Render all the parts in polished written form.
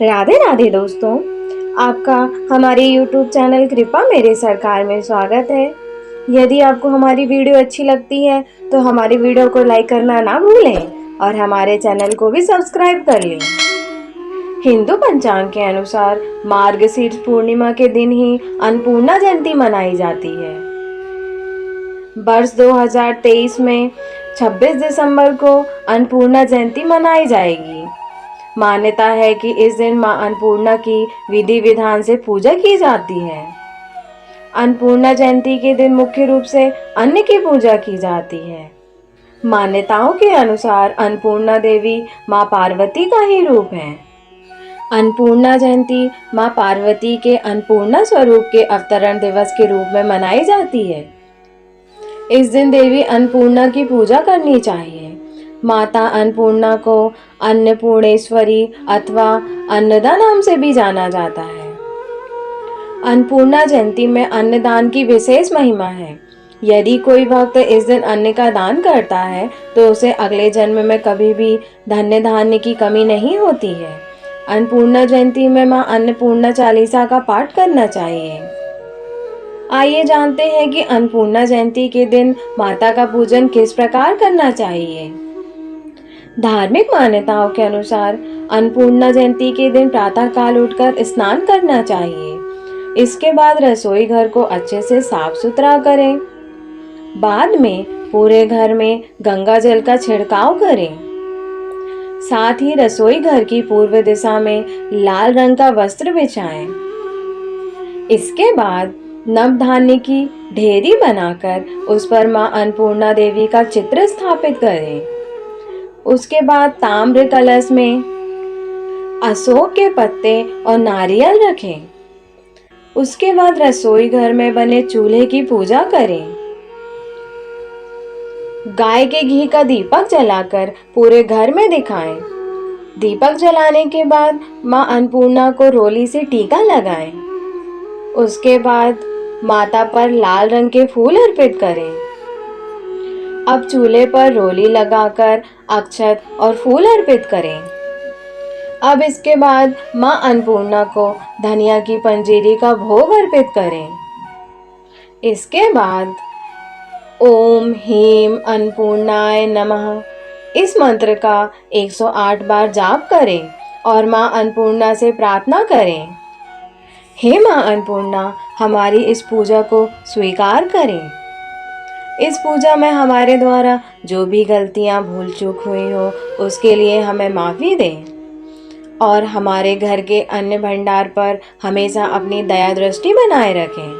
राधे राधे दोस्तों, आपका हमारे YouTube चैनल कृपा मेरे सरकार में स्वागत है। यदि आपको हमारी वीडियो अच्छी लगती है तो हमारी वीडियो को लाइक करना ना भूलें और हमारे चैनल को भी सब्सक्राइब कर लें। हिंदू पंचांग के अनुसार मार्गशीर्ष पूर्णिमा के दिन ही अन्नपूर्णा जयंती मनाई जाती है। वर्ष 2023 में 26 दिसंबर को अन्नपूर्णा जयंती मनाई जाएगी। मान्यता है कि इस दिन मां अन्नपूर्णा की विधि विधान से पूजा की जाती है। अन्नपूर्णा जयंती के दिन मुख्य रूप से अन्न की पूजा की जाती है। मान्यताओं के अनुसार अन्नपूर्णा देवी मां पार्वती का ही रूप है। अन्नपूर्णा जयंती मां पार्वती के अन्नपूर्णा स्वरूप के अवतरण दिवस के रूप में मनाई जाती है। इस दिन देवी अन्नपूर्णा की पूजा करनी चाहिए। माता अन्नपूर्णा को अन्नपूर्णेश्वरी अथवा अन्नदा नाम से भी जाना जाता है। अन्नपूर्णा जयंती में अन्नदान की विशेष महिमा है। यदि कोई भक्त इस दिन अन्न का दान करता है तो उसे अगले जन्म में कभी भी धन्य धान्य की कमी नहीं होती है। अन्नपूर्णा जयंती में मां अन्नपूर्णा चालीसा का पाठ करना चाहिए। आइए जानते हैं कि अन्नपूर्णा जयंती के दिन माता का पूजन किस प्रकार करना चाहिए। धार्मिक मान्यताओं के अनुसार अन्नपूर्णा जयंती के दिन प्रातः काल उठकर स्नान करना चाहिए। इसके बाद रसोई घर को अच्छे से साफ सुथरा करें। बाद में पूरे घर में गंगा जल का छिड़काव करें। साथ ही रसोई घर की पूर्व दिशा में लाल रंग का वस्त्र बिछाएं। इसके बाद नवधान्य की ढेरी बनाकर उस पर मां अन्नपूर्णा देवी का चित्र स्थापित करें। उसके बाद ताम्र कलश में अशोक के पत्ते और नारियल रखें। उसके बाद रसोई घर में बने चूल्हे की पूजा करें। गाय के घी का दीपक जलाकर पूरे घर में दिखाएं। दीपक जलाने के बाद मां अन्नपूर्णा को रोली से टीका लगाएं। उसके बाद माता पर लाल रंग के फूल अर्पित करें। अब चूल्हे पर रोली लगाकर अक्षत और फूल अर्पित करें। अब इसके बाद मां अन्नपूर्णा को धनिया की पंजीरी का भोग अर्पित करें। इसके बाद ओम ह्रीं अन्नपूर्णाय नमः इस मंत्र का 108 बार जाप करें और मां अन्नपूर्णा से प्रार्थना करें, हे मां अन्नपूर्णा, हमारी इस पूजा को स्वीकार करें। इस पूजा में हमारे द्वारा जो भी गलतियां भूल चूक हुई हो उसके लिए हमें माफ़ी दें और हमारे घर के अन्न भंडार पर हमेशा अपनी दया दृष्टि बनाए रखें।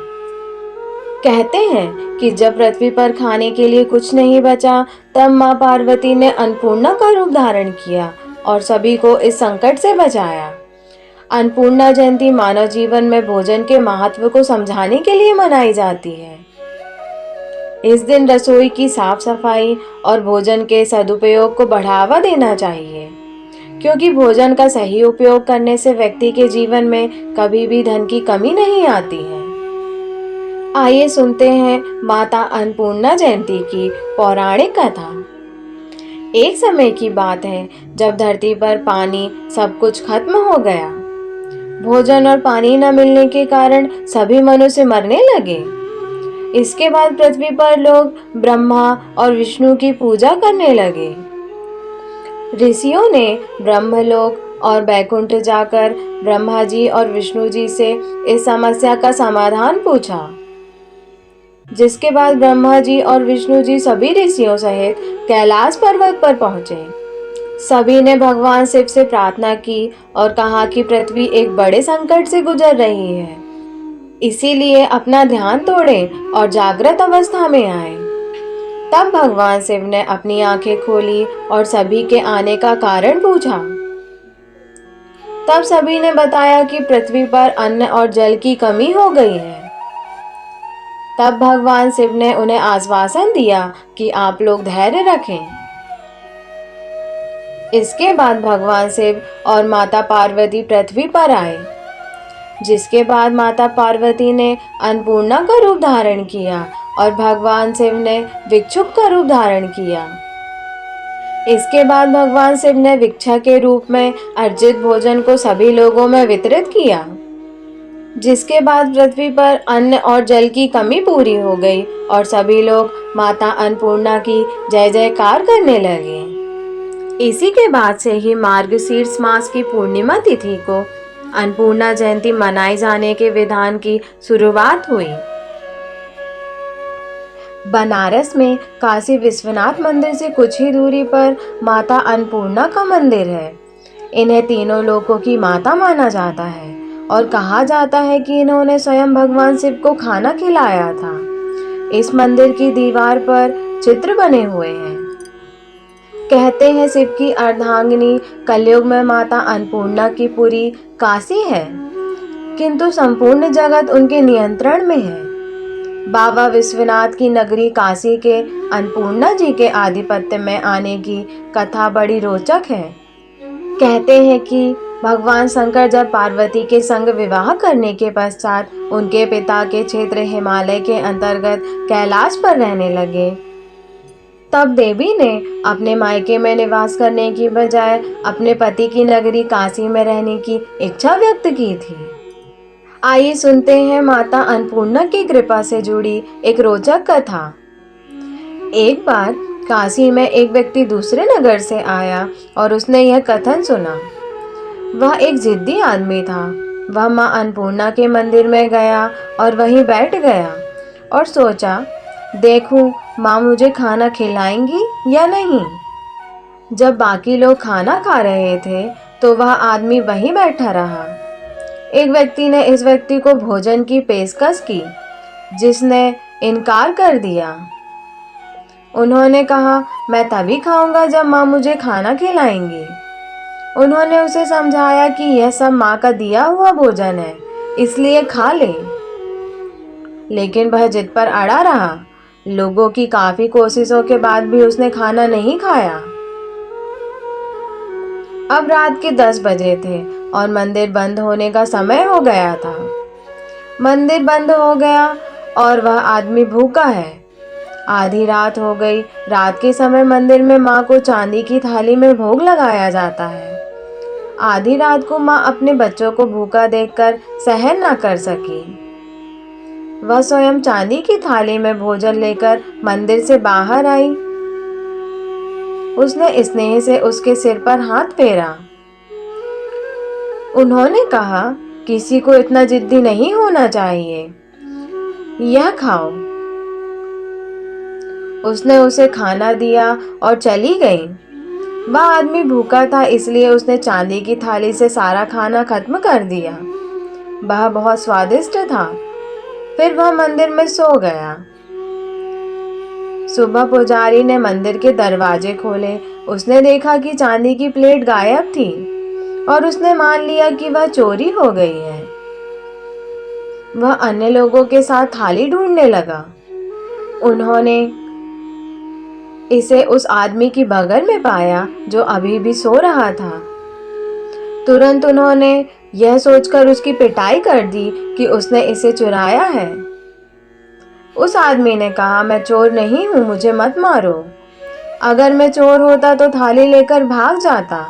कहते हैं कि जब पृथ्वी पर खाने के लिए कुछ नहीं बचा तब मां पार्वती ने अन्नपूर्णा का रूप धारण किया और सभी को इस संकट से बचाया। अन्नपूर्णा जयंती मानव जीवन में भोजन के महत्व को समझाने के लिए मनाई जाती है। इस दिन रसोई की साफ सफाई और भोजन के सदुपयोग को बढ़ावा देना चाहिए, क्योंकि भोजन का सही उपयोग करने से व्यक्ति के जीवन में कभी भी धन की कमी नहीं आती है। आइए सुनते हैं माता अन्नपूर्णा जयंती की पौराणिक कथा। एक समय की बात है जब धरती पर पानी सब कुछ खत्म हो गया। भोजन और पानी न मिलने के कारण सभी मनुष्य मरने लगे। इसके बाद पृथ्वी पर लोग ब्रह्मा और विष्णु की पूजा करने लगे। ऋषियों ने ब्रह्मलोक और बैकुंठ जाकर ब्रह्मा जी और विष्णु जी से इस समस्या का समाधान पूछा। जिसके बाद ब्रह्मा जी और विष्णु जी सभी ऋषियों सहित कैलाश पर्वत पर पहुंचे। सभी ने भगवान शिव से प्रार्थना की और कहा कि पृथ्वी एक बड़े संकट से गुजर रही है, इसीलिए अपना ध्यान तोड़ें और जागृत अवस्था में आए। तब भगवान शिव ने अपनी आंखें खोली और सभी के आने का कारण पूछा। तब सभी ने बताया कि पृथ्वी पर अन्न और जल की कमी हो गई है। तब भगवान शिव ने उन्हें आश्वासन दिया कि आप लोग धैर्य रखें। इसके बाद भगवान शिव और माता पार्वती पृथ्वी पर आए। जिसके बाद माता पार्वती ने अन्नपूर्णा का रूप धारण किया और भगवान शिव ने भिक्षुक का रूप धारण किया। इसके बाद भगवान शिव ने भिक्षा के रूप में अर्जित भोजन को सभी लोगों में वितरित किया, जिसके बाद पृथ्वी पर अन्न और जल की कमी पूरी हो गई और सभी लोग माता अन्नपूर्णा की जय जयकार करने लगे। इसी के बाद से ही मार्गशीर्ष मास की पूर्णिमा तिथि को अन्नपूर्णा जयंती मनाए जाने के विधान की शुरुआत हुई। बनारस में काशी विश्वनाथ मंदिर से कुछ ही दूरी पर माता अन्नपूर्णा का मंदिर है। इन्हें तीनों लोकों की माता माना जाता है और कहा जाता है कि इन्होंने स्वयं भगवान शिव को खाना खिलाया था। इस मंदिर की दीवार पर चित्र बने हुए हैं। कहते हैं शिव की अर्धांगिनी कलयुग में माता अन्नपूर्णा की पुरी काशी है, किंतु संपूर्ण जगत उनके नियंत्रण में है। बाबा विश्वनाथ की नगरी काशी के अन्नपूर्णा जी के आधिपत्य में आने की कथा बड़ी रोचक है। कहते हैं कि भगवान शंकर जब पार्वती के संग विवाह करने के पश्चात उनके पिता के क्षेत्र हिमालय के अंतर्गत कैलाश पर रहने लगे, तब देवी ने अपने मायके में निवास करने की बजाय अपने पति की नगरी काशी में रहने की इच्छा व्यक्त की थी। आइए सुनते हैं माता अन्नपूर्णा की कृपा से जुड़ी एक रोचक कथा। एक बार काशी में एक व्यक्ति दूसरे नगर से आया और उसने यह कथन सुना। वह एक जिद्दी आदमी था। वह मां अन्नपूर्णा के मंदिर में गया और वहीं बैठ गया और सोचा, देखूं मां मुझे खाना खिलाएंगी या नहीं। जब बाकी लोग खाना खा रहे थे तो वह आदमी वहीं बैठा रहा। एक व्यक्ति ने इस व्यक्ति को भोजन की पेशकश की, जिसने इनकार कर दिया। उन्होंने कहा, मैं तभी खाऊंगा जब माँ मुझे खाना खिलाएंगी। उन्होंने उसे समझाया कि यह सब माँ का दिया हुआ भोजन है, इसलिए खा ले। लेकिन वह जिद पर अड़ा रहा। लोगों की काफी कोशिशों के बाद भी उसने खाना नहीं खाया। अब रात के 10 बजे थे और मंदिर बंद होने का समय हो गया था। मंदिर बंद हो गया और वह आदमी भूखा है। आधी रात हो गई। रात के समय मंदिर में माँ को चांदी की थाली में भोग लगाया जाता है। आधी रात को माँ अपने बच्चों को भूखा देखकर सहन न कर सकी। वह स्वयं चांदी की थाली में भोजन लेकर मंदिर से बाहर आई। उसने स्नेह से उसके सिर पर हाथ फेरा। उन्होंने कहा, किसी को इतना जिद्दी नहीं होना चाहिए, यह खाओ। उसने उसे खाना दिया और चली गई। वह आदमी भूखा था, इसलिए उसने चांदी की थाली से सारा खाना खत्म कर दिया। वह बहुत स्वादिष्ट था। फिर वह मंदिर में सो गया। सुबह पुजारी ने मंदिर के दरवाजे खोले। उसने देखा कि चांदी की प्लेट गायब थी और उसने मान लिया कि वह चोरी हो गई है। वह अन्य लोगों के साथ थाली ढूंढने लगा। उन्होंने इसे उस आदमी की बगल में पाया जो अभी भी सो रहा था। तुरंत उन्होंने यह सोचकर उसकी पिटाई कर दी कि उसने इसे चुराया है। उस आदमी ने कहा, मैं चोर नहीं हूं, मुझे मत मारो। अगर मैं चोर होता तो थाली लेकर भाग जाता।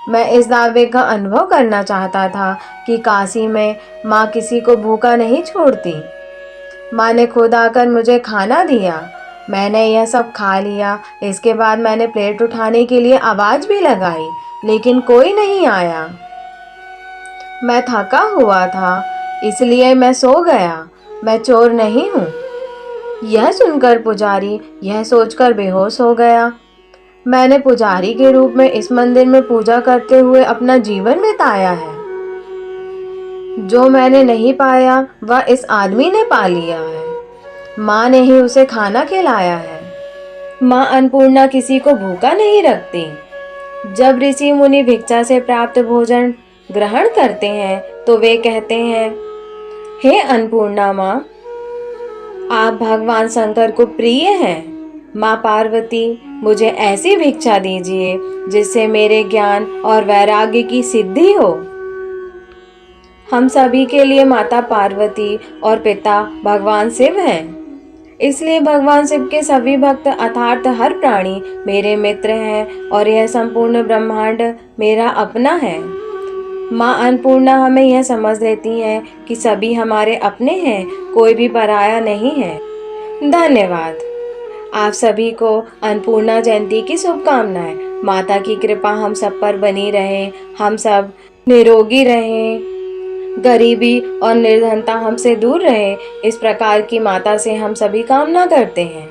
मैं इस दावे का अनुभव करना चाहता था कि काशी में माँ किसी को भूखा नहीं छोड़ती। माँ ने खुद आकर मुझे खाना दिया। मैंने यह सब खा लिया। इसके बाद मैंने प्लेट उठाने के लिए आवाज भी लगाई, लेकिन कोई नहीं आया। मैं थका हुआ था, इसलिए मैं सो गया। मैं चोर नहीं हूँ। यह सुनकर पुजारी यह सोचकर बेहोश हो गया। मैंने पुजारी के रूप में इस मंदिर में पूजा करते हुए अपना जीवन बिताया है। जो मैंने नहीं पाया वह इस आदमी ने पा लिया है। माँ ने ही उसे खाना खिलाया है। माँ अन्नपूर्णा किसी को भूखा नहीं रखती। जब ऋषि मुनि भिक्षा से प्राप्त भोजन ग्रहण करते हैं तो वे कहते हैं, हे अन्नपूर्णा माँ, आप भगवान शंकर को प्रिय हैं। माँ पार्वती, मुझे ऐसी भिक्षा दीजिए जिससे मेरे ज्ञान और वैराग्य की सिद्धि हो। हम सभी के लिए माता पार्वती और पिता भगवान शिव हैं। इसलिए भगवान शिव के सभी भक्त अर्थात हर प्राणी मेरे मित्र हैं और यह संपूर्ण ब्रह्मांड मेरा अपना है। माँ अन्नपूर्णा हमें यह समझ देती हैं कि सभी हमारे अपने हैं, कोई भी पराया नहीं है। धन्यवाद। आप सभी को अन्नपूर्णा जयंती की शुभकामनाएं। माता की कृपा हम सब पर बनी रहे, हम सब निरोगी रहें, गरीबी और निर्धनता हमसे दूर रहे, इस प्रकार की माता से हम सभी कामना करते हैं।